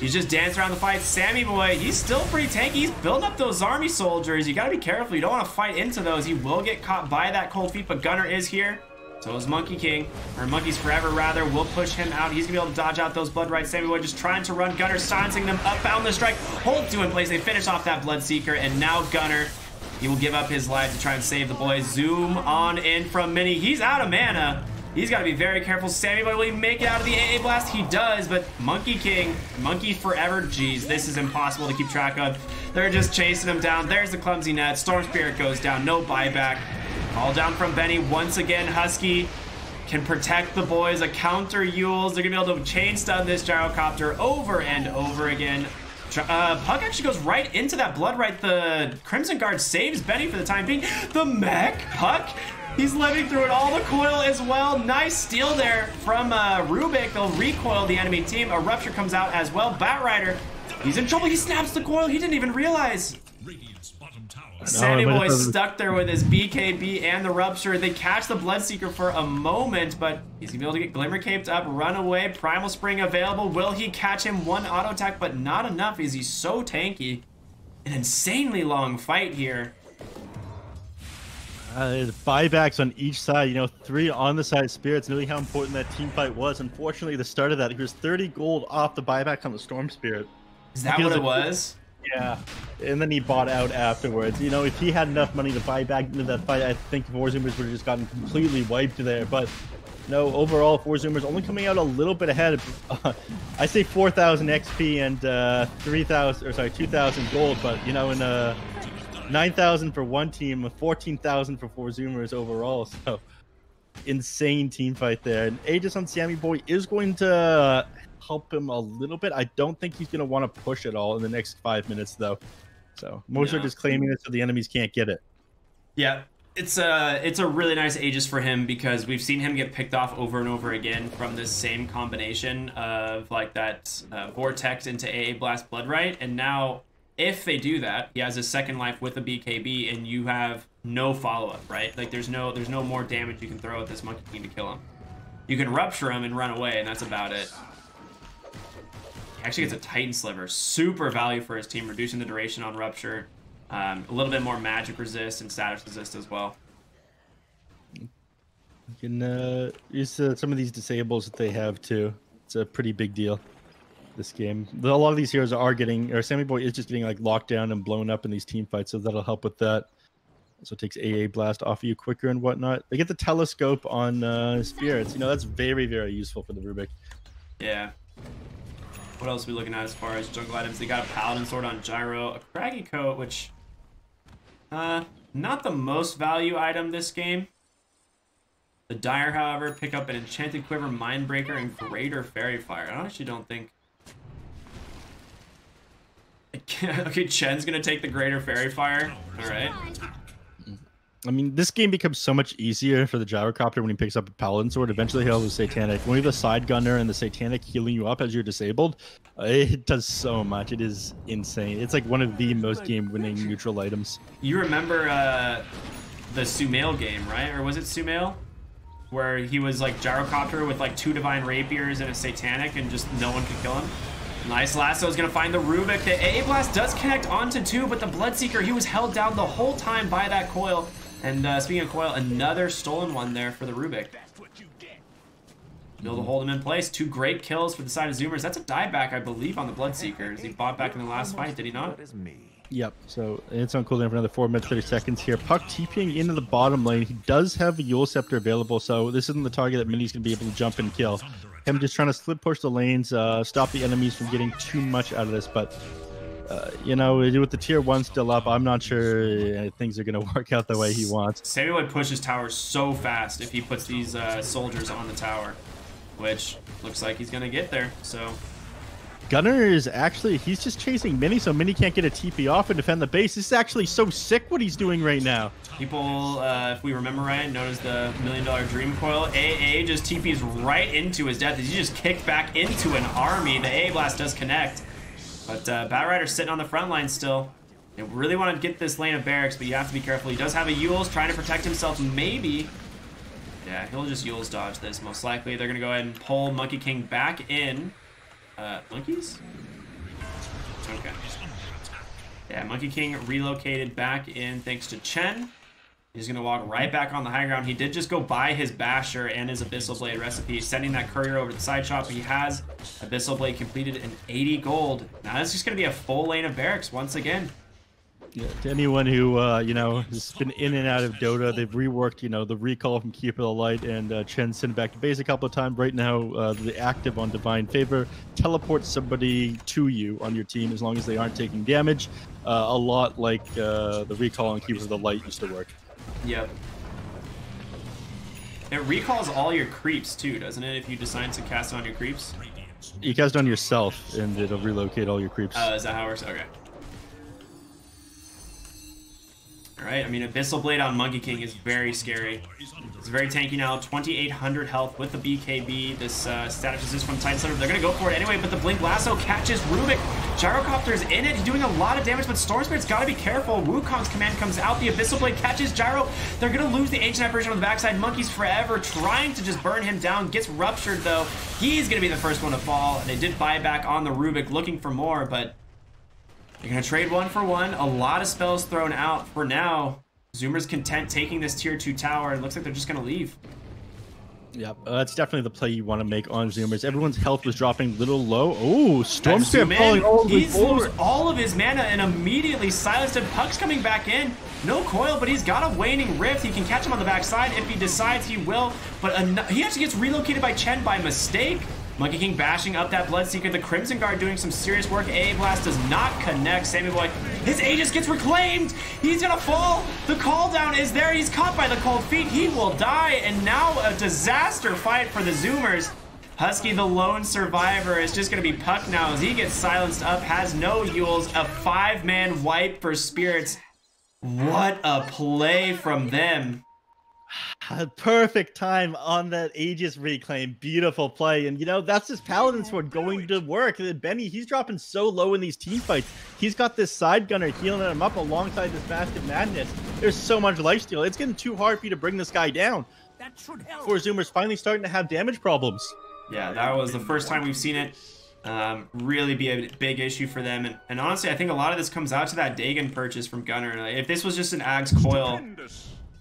He's just dancing around the fight. Sammy boy, he's still pretty tanky. He's building up those army soldiers. You got to be careful. You don't want to fight into those. He will get caught by that cold feet, but Gunnar is here. So is Monkey King, or Monkeys Forever rather, will push him out. He's gonna be able to dodge out those Blood Rights. Sammy Boy just trying to run. Gunnar silencing them, upbound the strike. Hold two in place. They finish off that Blood Seeker, and now Gunnar, he will give up his life to try and save the boys. Zoom on in from Mini. He's out of mana. He's got to be very careful. Sammy Boy, will he make it out of the AA Blast? He does, but Monkey King, Monkey Forever, geez, this is impossible to keep track of. They're just chasing him down. There's the clumsy net. Storm Spirit goes down, no buyback. All down from Benny. Once again, Husky can protect the boys. A counter Yules. They're going to be able to chain stun this Gyrocopter over and over again. Puck actually goes right into that Blood Right. The Crimson Guard saves Benny for the time being. The mech, Puck, he's living through it. All the coil as well. Nice steal there from Rubik. They'll recoil the enemy team. A Rupture comes out as well. Batrider, he's in trouble. He snaps the coil. He didn't even realize. Sammy Boy stuck there with his BKB and the Rupture. They catch the Bloodseeker for a moment, but he's gonna be able to get Glimmer Caped up, run away. Primal Spring available. Will he catch him? One auto attack, but not enough. Is he so tanky? An insanely long fight here. There's buybacks on each side. You know, 3 on the side of Spirits, knowing how important that team fight was. Unfortunately, the start of that, he was 30 gold off the buyback on the Storm Spirit. Is that what it was? Yeah, and then he bought out afterwards. You know, if he had enough money to buy back into that fight, I think 4Zoomers would have just gotten completely wiped there. But no, overall, 4Zoomers only coming out a little bit ahead. I say 4,000 XP and 2,000 gold. But you know, in 9,000 for one team, 14,000 for 4Zoomers overall. So insane team fight there. And Aegis on Sammy Boy is going to help him a little bit. I don't think he's going to want to push it all in the next 5 minutes, though. So most are just claiming it so the enemies can't get it. Yeah, it's a really nice Aegis for him because we've seen him get picked off over and over again from this same combination of like that Vortex into AA Blast Blood Right, and now if they do that, he has a second life with a BKB, and you have no follow-up, right? Like there's no more damage you can throw at this Monkey King to kill him. You can rupture him and run away, and that's about it. Actually gets a Titan Sliver. Super value for his team, reducing the duration on Rupture. A little bit more magic resist and status resist as well. You can use some of these disables that they have too. It's a pretty big deal, this game. A lot of these heroes are getting, or Sammy Boy is just getting like locked down and blown up in these team fights, so that'll help with that. So it takes AA Blast off of you quicker and whatnot. They get the Telescope on Spirits. You know, that's very, very useful for the Rubik. Yeah. What else are we looking at as far as jungle items? They got a Paladin Sword on Gyro, a Craggy Coat, which, not the most value item this game. The Dire, however, pick up an Enchanted Quiver, Mindbreaker, and Greater Fairy Fire. I actually don't think... Okay, Chen's gonna take the Greater Fairy Fire. Alright. I mean, this game becomes so much easier for the Gyrocopter when he picks up a Paladin Sword. Eventually he'll have the Satanic. When you have the Side Gunner and the Satanic healing you up as you're disabled, It does so much. It is insane. It's like one of the most game-winning neutral items. You remember the Sumail game, right? Or was it Sumail? Where he was like gyrocopter with like 2 divine rapiers and a satanic and just no one could kill him. Nice lasso is gonna find the Rubik. The AA blast does connect onto 2, but the Bloodseeker, he was held down the whole time by that coil. And speaking of coil, another stolen one there for the Rubik. Be able to hold him in place. 2 great kills for the side of Zoomers. That's a dieback, I believe, on the Bloodseekers. He bought back in the last fight, did he not? Yep, so it's on cooldown for another 4 minutes, 30 seconds here. Puck TPing into the bottom lane. He does have a Yule Scepter available, so this isn't the target that Mini's going to be able to jump and kill. Him just trying to slip push the lanes, stop the enemies from getting too much out of this, but you know, with the tier 1 still up, I'm not sure things are going to work out the way he wants. Sammy would push his tower so fast if he puts these soldiers on the tower, which looks like he's going to get there, so... Gunner is actually, he's just chasing Mini, so Mini can't get a TP off and defend the base. This is actually so sick what he's doing right now. People, if we remember right, known as the $1 Million Dream Coil, AA just TPs right into his death. He just kicked back into an army. The AA Blast does connect. But Batrider's sitting on the front line still. They really want to get this lane of barracks, but you have to be careful. He does have a Yules trying to protect himself, maybe. Yeah, he'll just Yules dodge this, most likely. They're going to go ahead and pull Monkey King back in. Monkeys? Okay. Yeah, Monkey King relocated back in thanks to Chen. He's going to walk right back on the high ground. He did just go buy his Basher and his Abyssal Blade recipe, sending that courier over to the side shop. He has Abyssal Blade completed in 80 gold. Now it's just going to be a full lane of barracks once again. Yeah, to anyone who, you know, has been in and out of Dota, they've reworked, you know, the recall from Keeper of the Light and Chen sent back to base a couple of times. Right now, the active on Divine Favor teleports somebody to you on your team as long as they aren't taking damage. A lot like the recall on Keeper of the Light used to work. Yep. It recalls all your creeps too, doesn't it, if you decide to cast it on your creeps? You cast it on yourself and it'll relocate all your creeps. Is that how it works? Okay. Alright, I mean, Abyssal Blade on Monkey King is very scary. It's very tanky now, 2,800 health with the BKB. This static resist from Titan Sliver. They're going to go for it anyway, but the Blink Lasso catches Rubik. Gyrocopter's in it. He's doing a lot of damage, but Storm Spirit's got to be careful. Wukong's command comes out. The Abyssal Blade catches Gyro. They're going to lose the Ancient Apparition on the backside. Monkey's forever trying to just burn him down. Gets ruptured, though. He's going to be the first one to fall. They did buy back on the Rubik, looking for more, but... They're going to trade 1 for 1. A lot of spells thrown out for now. Zoomers content taking this tier 2 tower. It looks like they're just going to leave. Yep, that's definitely the play you want to make on Zoomers. Everyone's health was dropping a little low. Oh, Storm Spirit falling all the way forward. He's all of his mana and immediately silenced him. Puck's coming back in. No coil, but he's got a waning rift. He can catch him on the backside if he decides he will. But he actually gets relocated by Chen by mistake. Monkey King bashing up that Bloodseeker. The Crimson Guard doing some serious work. AA Blast does not connect. Sammy Boy, his Aegis gets reclaimed. He's gonna fall. The call down is there. He's caught by the cold feet. He will die. And now a disaster fight for the Zoomers. Husky, the lone survivor, is just gonna be Puck now as he gets silenced up. Has no Yules. A 5-man wipe for Spirits. What a play from them. Perfect time on that Aegis reclaim. Beautiful play. And, you know, that's his Paladin Sword going to work. Benny, he's dropping so low in these team fights. He's got this side gunner healing him up alongside this Massive Madness. There's so much lifesteal. It's getting too hard for you to bring this guy down. That should help. 4Zoomers finally starting to have damage problems. Yeah, that was the first time we've seen it really be a big issue for them. And honestly, I think a lot of this comes out to that Dagon purchase from Gunner. Like, if this was just an Ag's Coil...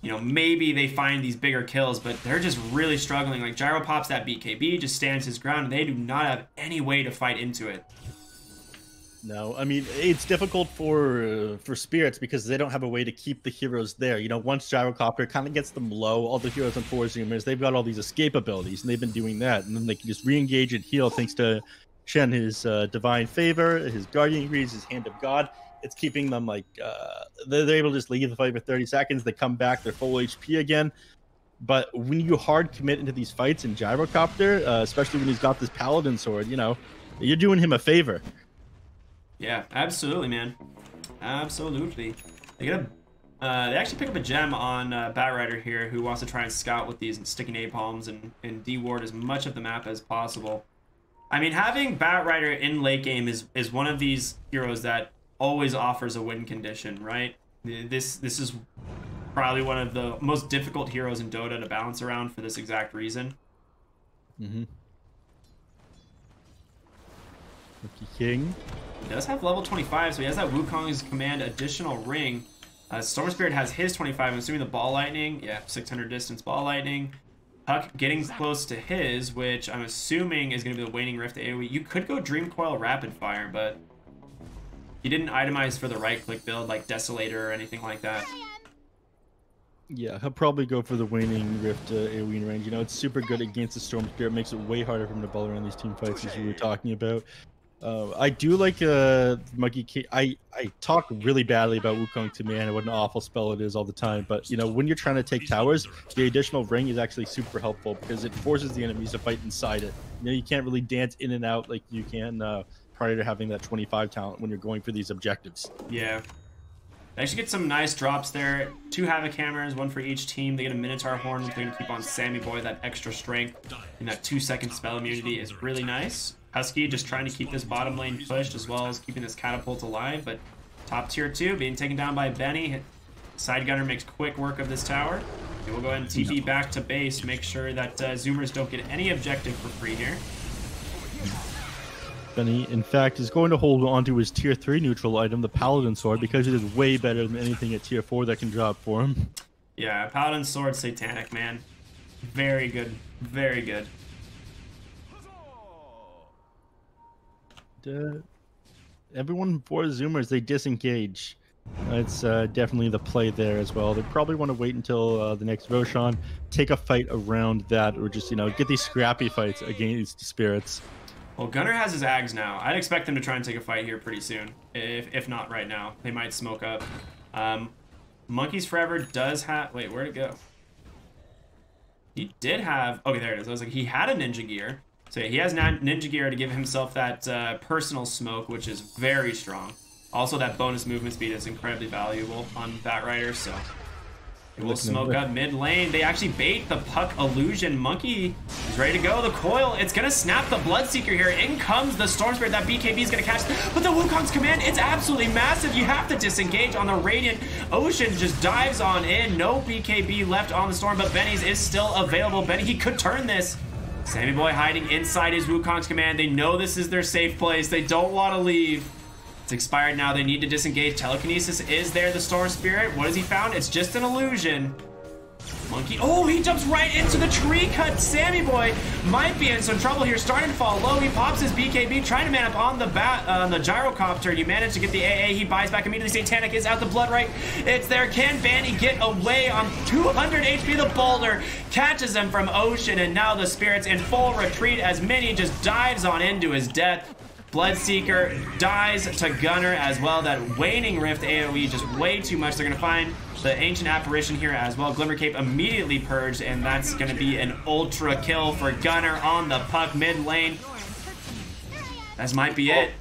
You know, maybe they find these bigger kills, but they're just really struggling. Like, Gyro pops that BKB, just stands his ground, and they do not have any way to fight into it. No, I mean, it's difficult for Spirits because they don't have a way to keep the heroes there. You know, once Gyrocopter kind of gets them low, all the heroes on 4Zoomers, they've got all these escape abilities, and they've been doing that. And then they can just re-engage and heal thanks to Shen, his Divine Favor, his Guardian Greaves, his Hand of God. It's keeping them like they're able to just leave the fight for 30 seconds. They come back, they're full HP again. But when you hard commit into these fights in Gyrocopter, especially when he's got this Paladin Sword, you know, you're doing him a favor. Yeah, absolutely, man. Absolutely. They get they actually pick up a gem on Batrider here, who wants to try and scout with these and sticky napalms and de-ward as much of the map as possible. I mean, having Batrider in late game is one of these heroes that always offers a win condition, right? This is probably one of the most difficult heroes in Dota to balance around for this exact reason. Mm-hmm. Rookie King. He does have level 25, so he has that Wukong's command additional ring. Storm Spirit has his 25. I'm assuming the Ball Lightning. Yeah, 600 distance Ball Lightning. Puck getting close to his, which I'm assuming is going to be the Waning Rift AoE. You could go Dream Coil Rapid Fire, but he didn't itemize for the right-click build like Desolator or anything like that. Yeah, he'll probably go for the Waning Rift AoE in range. You know, it's super good against the Storm Spirit. Makes it way harder for him to ball around these team fights, as we were talking about. I do like Monkey King. I talk really badly about Wukong to man and what an awful spell it is all the time. But, you know, when you're trying to take towers, the additional ring is actually super helpful because it forces the enemies to fight inside it. You know, you can't really dance in and out like you can prior to having that 25 talent when you're going for these objectives. Yeah. They actually get some nice drops there. 2 Havoc Hammers, 1 for each team. They get a Minotaur Horn, which they're going to keep on Sammy Boy. That extra strength and that 2-second spell immunity is really nice. Husky just trying to keep this bottom lane pushed as well as keeping this catapult alive. But top tier 2 being taken down by Benny. Side Gunner makes quick work of this tower. And we'll go ahead and TP back to base. Make sure that Zoomers don't get any objective for free here. Benny, in fact, is going to hold on to his tier 3 neutral item, the Paladin Sword, because it is way better than anything at tier 4 that can drop for him. Yeah, Paladin Sword, Satanic, man. Very good. Very good. Everyone 4Zoomers, they disengage. It's definitely the play there as well. They probably want to wait until the next Roshan, take a fight around that, or just, you know, get these scrappy fights against spirits. Well, Gunner has his Ags now. I'd expect them to try and take a fight here pretty soon. If not right now. They might smoke up. Monkeys Forever does have... Wait, where'd it go? He did have... Okay, there it is. I was like, he had a Ninja Gear. So yeah, he has Ninja Gear to give himself that personal smoke, which is very strong. Also, that bonus movement speed is incredibly valuable on Batrider, so... It will smoke up mid lane. They actually bait the Puck Illusion. Monkey is ready to go. The coil, it's going to snap the Bloodseeker here. In comes the Storm Spirit that BKB is going to catch. But the Wukong's command, it's absolutely massive. You have to disengage on the Radiant. Ocean just dives on in. No BKB left on the Storm, but Benny's is still available. Benny, he could turn this. Sammy Boy hiding inside his Wukong's command. They know this is their safe place. They don't want to leave. It's expired now. They need to disengage. Telekinesis is there. The Storm Spirit. What has he found? It's just an illusion. Monkey. Oh, he jumps right into the tree cut. Sammy Boy might be in some trouble here. Starting to fall low. He pops his BKB, trying to man up on the gyrocopter. You manage to get the AA. He buys back immediately. Satanic is out. The blood right. It's there. Can Banny get away on 200 HP? The boulder catches him from Ocean, and now the Spirit's in full retreat as Mini just dives on into his death. Bloodseeker dies to Gunner as well. That Waning Rift AoE just way too much. They're going to find the Ancient Apparition here as well. Glimmer Cape immediately purged, and that's going to be an ultra kill for Gunner on the Puck mid lane. That might be it.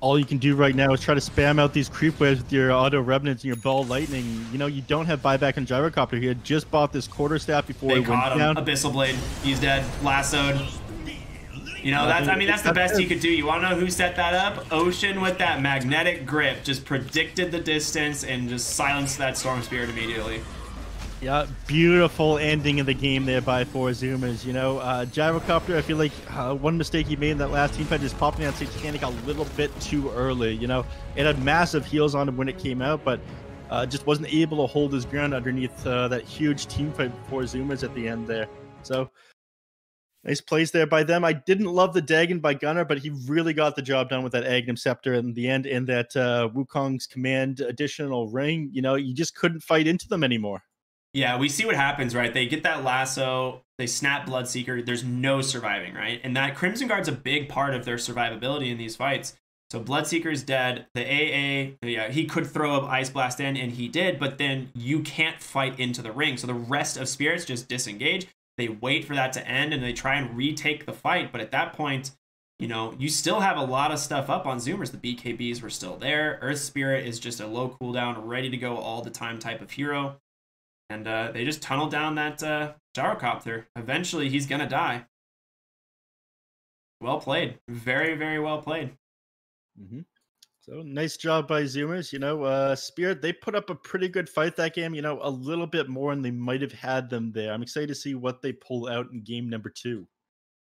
All you can do right now is try to spam out these creep waves with your Auto Revenants and your Ball Lightning. You know, you don't have buyback on Gyrocopter. He had just bought this quarterstaff before They he went caught him. down. Abyssal Blade. He's dead. Lassoed. You know, that's the best you could do. You want to know who set that up? Ocean with that magnetic grip just predicted the distance and just silenced that Storm Spirit immediately. Yeah, beautiful ending of the game there by 4Zoomers. You know, Gyrocopter, I feel like one mistake he made in that last team fight is popping out Satanic a little bit too early. You know, it had massive heals on him when it came out, but just wasn't able to hold his ground underneath that huge team fight with 4Zoomers at the end there. So... nice plays there by them. I didn't love the Dagon by Gunner, but he really got the job done with that Aghanim Scepter in the end and that Wukong's command additional ring. You know, you just couldn't fight into them anymore. Yeah, we see what happens, right? They get that lasso, they snap Bloodseeker, there's no surviving, right? And that Crimson Guard's a big part of their survivability in these fights. So Bloodseeker's dead. The AA, yeah, he could throw up Ice Blast in, and he did, but then you can't fight into the ring. So the rest of Spirits just disengage. They wait for that to end and they try and retake the fight. But at that point, you know, you still have a lot of stuff up on Zoomers. The BKBs were still there. Earth Spirit is just a low cooldown, ready to go all the time type of hero. And they just tunnel down that Gyrocopter. Eventually, he's going to die. Well played. Very, very well played. Mm-hmm. So nice job by Zoomers. Spirit, they put up a pretty good fight that game, a little bit more than they might have had them there. I'm excited to see what they pull out in game number 2.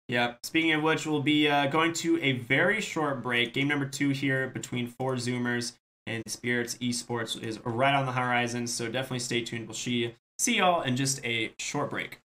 Yeah, speaking of which, we'll be going to a very short break. Game number 2 here between 4Zoomers and Spirits Esports is right on the horizon, so definitely stay tuned. We'll see y'all in just a short break.